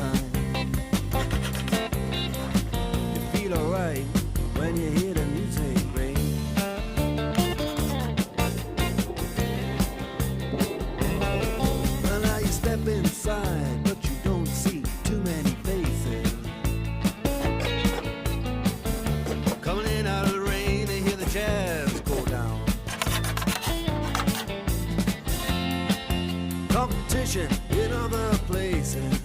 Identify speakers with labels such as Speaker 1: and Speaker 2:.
Speaker 1: time. You feel alright when you hear the music ring. Well, now you step inside, but you don't see too many faces. Coming in out of the rain, they hear the jazz go down. Competition in other places.